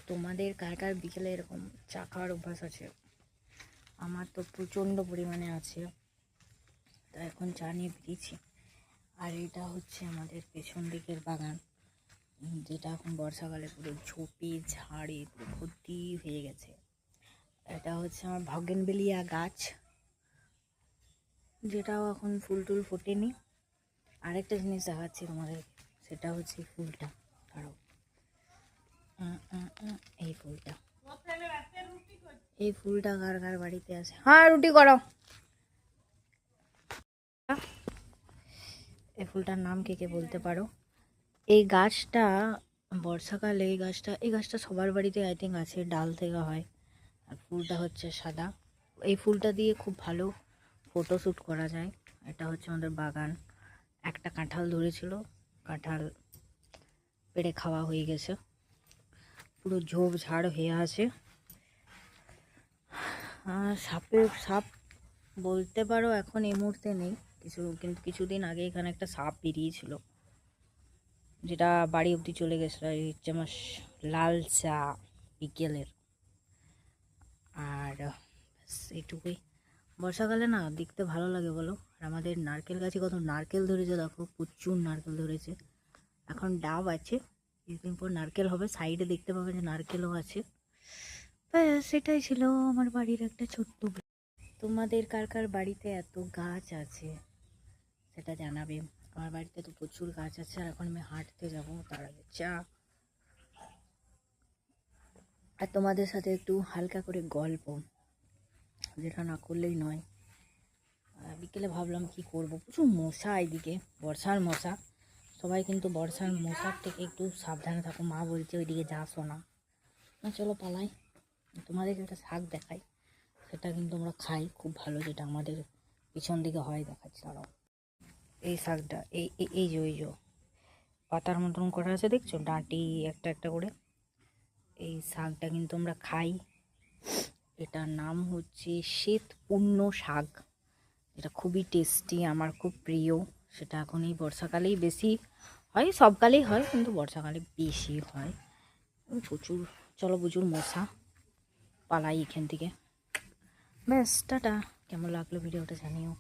তোমাদের কার কার বিকেলে এরকম চা খাওয়ার অভ্যাস আছে? আমার তো প্রচণ্ড পরিমাণে আছে। তো এখন চা নিয়ে বেরিয়েছি। আর এটা হচ্ছে আমাদের পেছন দিকের বাগান, যেটা এখন বর্ষাকালে পুরো ঝোপে ঝাড়ে পুরো ভর্তি হয়ে গেছে। এটা হচ্ছে আমার ভাগেনবেলিয়া গাছ, যেটাও এখন ফুল টুল ফোটেনি। আরেকটা জিনিস দেখাচ্ছি তোমাদের, সেটা হচ্ছে ফুলটা। কারো এই ফুলটা, এই ফুলটা কার কার বাড়িতে আছে? হ্যাঁ, রুটি করো। এই ফুলটার নাম কে কে বলতে পারো? এই গাছটা বর্ষাকালে, এই গাছটা সবার বাড়িতে আই থিঙ্ক আছে, ডাল থেকে হয়। আর ফুলটা হচ্ছে সাদা। এই ফুলটা দিয়ে খুব ভালো ফটোশ্যুট করা যায়। এটা হচ্ছে আমাদের বাগান। একটা কাঁঠাল ধরেছিল, কাঁঠাল পেড়ে খাওয়া হয়ে গেছে, পুরো ঝোপ ঝাড় হয়ে আছে। সাপ বলতে পারো এখন এই মুহূর্তে নেই, কিন্তু কিছুদিন আগে এখানে একটা সাপ বেরিয়েছিল, যেটা বাড়ি অবধি চলে গেছিলো। এই হচ্ছে আমার লাল চা বিকেলের। আর এইটুকুই। বর্ষাকালে না দেখতে ভালো লাগে বলো। আর আমাদের নারকেল গাছে কত নারকেল ধরেছে, দেখো প্রচুর নারকেল ধরেছে। এখন ডাব আছে, কিছুদিন পর নারকেল হবে। সাইডে দেখতে পাবে যে নারকেলও আছে। সেটাই ছিল আমার বাড়ির একটা ছোট্ট। তোমাদের কার কার বাড়িতে এত গাছ আছে সেটা জানাবে। আমার বাড়িতে তো প্রচুর গাছ আছে। আর এখন আমি হাঁটতে যাবো, তার আগে চা আর তোমাদের সাথে একটু হালকা করে গল্প, যেটা না করলেই নয়। বিকেলে ভাবলাম কি করব, প্রচুর মশা এদিকে, বর্ষার মশা। সবাই কিন্তু বর্ষার মশার থেকে একটু সাবধানে থাকো, মা বলছে ওইদিকে যাসো না। চলো পালাই। তোমাদেরকে একটা শাক দেখাই, সেটা কিন্তু আমরা খাই, খুব ভালো, যেটা আমাদের পিছন দিকে হয়। দেখাচ্ছি দাঁড়াও। এই শাকটা, এই যে ওই যে পাতার মতন করা আছে, দেখছো ডাঁটি একটা একটা করে। এই শাকটা কিন্তু আমরা খাই। এটার নাম হচ্ছে শ্বেতপূর্ণ শাক। এটা খুবই টেস্টি, আমার খুব প্রিয়। সেটা এখন এই বর্ষাকালেই বেশি হয়, সবকালেই হয় কিন্তু বর্ষাকালে বেশি হয়। প্রচুর, চলো প্রচুর মশা, পালাই এখান থেকে। ব্যাস, টাটা। কেমন লাগলো ভিডিওটা জানিও।